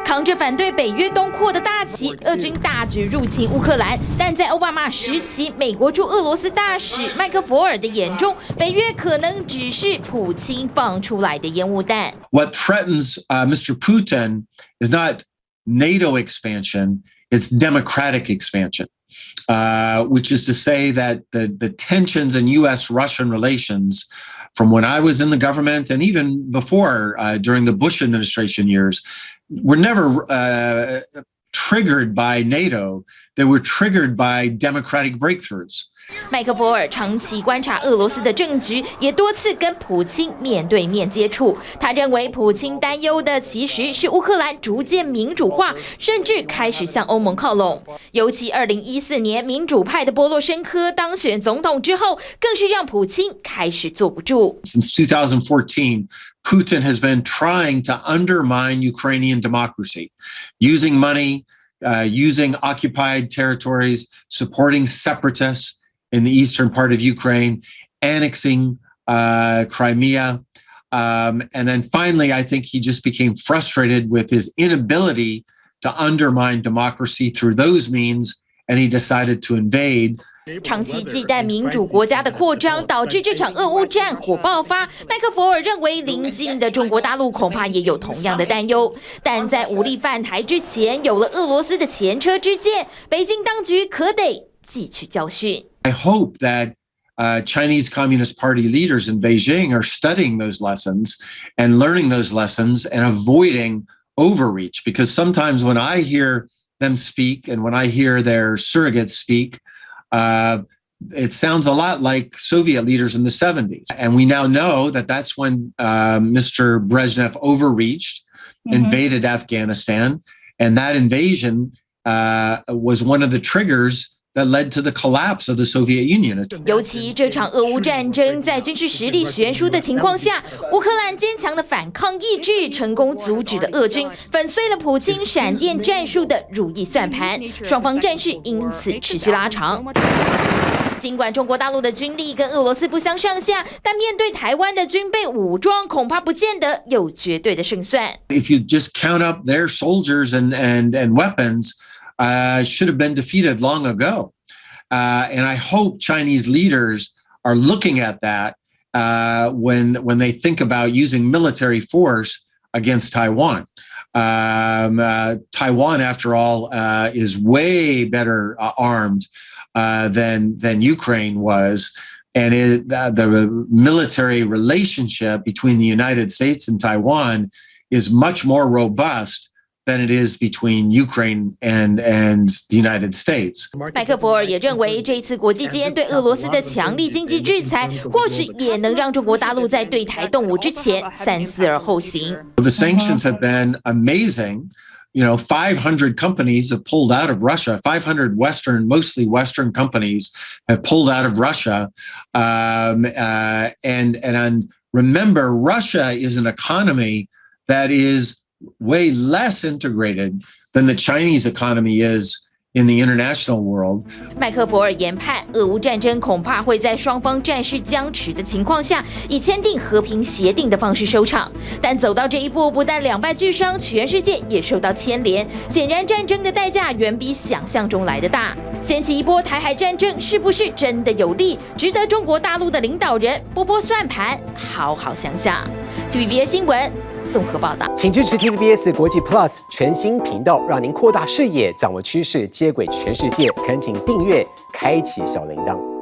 扛着反对北约东扩的大旗，俄军大举入侵乌克兰。但在奥巴马时期，美国驻俄罗斯大使麦克佛尔的眼中，北约可能只是普京放出来的烟雾弹。What threatens Mr. Putin is not NATO expansion, it's democratic expansion. Which is to say that the tensions in U.S.-Russian relations from when I was in the government and even before during the Bush administration years were never triggered by NATO. They were triggered by democratic breakthroughs. 麦克佛尔长期观察俄罗斯的政局，也多次跟普京面对面接触。他认为普京担忧的其实是乌克兰逐渐民主化，甚至开始向欧盟靠拢。尤其2014年民主派的波洛申科当选总统之后，更是让普京开始坐不住。Since 2014, Putin has been trying to undermine Ukrainian democracy, using money, using occupied territories, supporting separatists in the eastern part of Ukraine, annexing Crimea. And then finally, I think he just became frustrated with his inability to undermine democracy through those means, and he decided to invade. 长期忌惮民主国家的扩张，导致这场俄乌战火爆发。麦克佛尔认为，邻近的中国大陆恐怕也有同样的担忧。但在武力犯台之前，有了俄罗斯的前车之鉴，北京当局可得汲取教训。I hope that Chinese Communist Party leaders in Beijing are studying those lessons and learning those lessons and avoiding overreach. Because sometimes when I hear them speak and when I hear their surrogates speak, it sounds a lot like Soviet leaders in the 70s. And we now know that that's when Mr. Brezhnev overreached, invaded Afghanistan. And that invasion was one of the triggers that led to the collapse of the Soviet Union. 尤其这场俄乌战争在军事实力悬殊的情况下，乌克兰坚强的反抗意志成功阻止了俄军，粉碎了普京闪电战术的如意算盘，双方战事因此持续拉长。尽管中国大陆的军力跟俄罗斯不相上下，但面对台湾的军备武装，恐怕不见得有绝对的胜算。If you just count up their soldiers and weapons, should have been defeated long ago. And I hope Chinese leaders are looking at that when they think about using military force against Taiwan. Taiwan, after all, is way better armed than Ukraine was. And the military relationship between the United States and Taiwan is much more robust than it is between Ukraine and the United States. 麦克佛尔也认为，这一次国际间对俄罗斯的强力经济制裁，或许也能让中国大陆在对台动武之前三思而后行。The sanctions have been amazing. You know, 500 companies have pulled out of Russia. 500 mostly Western companies have pulled out of Russia. And remember, Russia is an economy that is way less integrated than the Chinese economy is in the international world. 麦克佛尔研判，俄乌战争恐怕会在双方战事僵持的情况下，以签订和平协定的方式收场。但走到这一步，不但两败俱伤，全世界也受到牵连。显然，战争的代价远比想象中来得大。掀起一波台海战争，是不是真的有利？值得中国大陆的领导人拨拨算盘，好好想想。TVBS 新闻综合报道，请支持 TVBS 国际 Plus 全新频道，让您扩大视野，掌握趋势，接轨全世界。恳请订阅，开启小铃铛。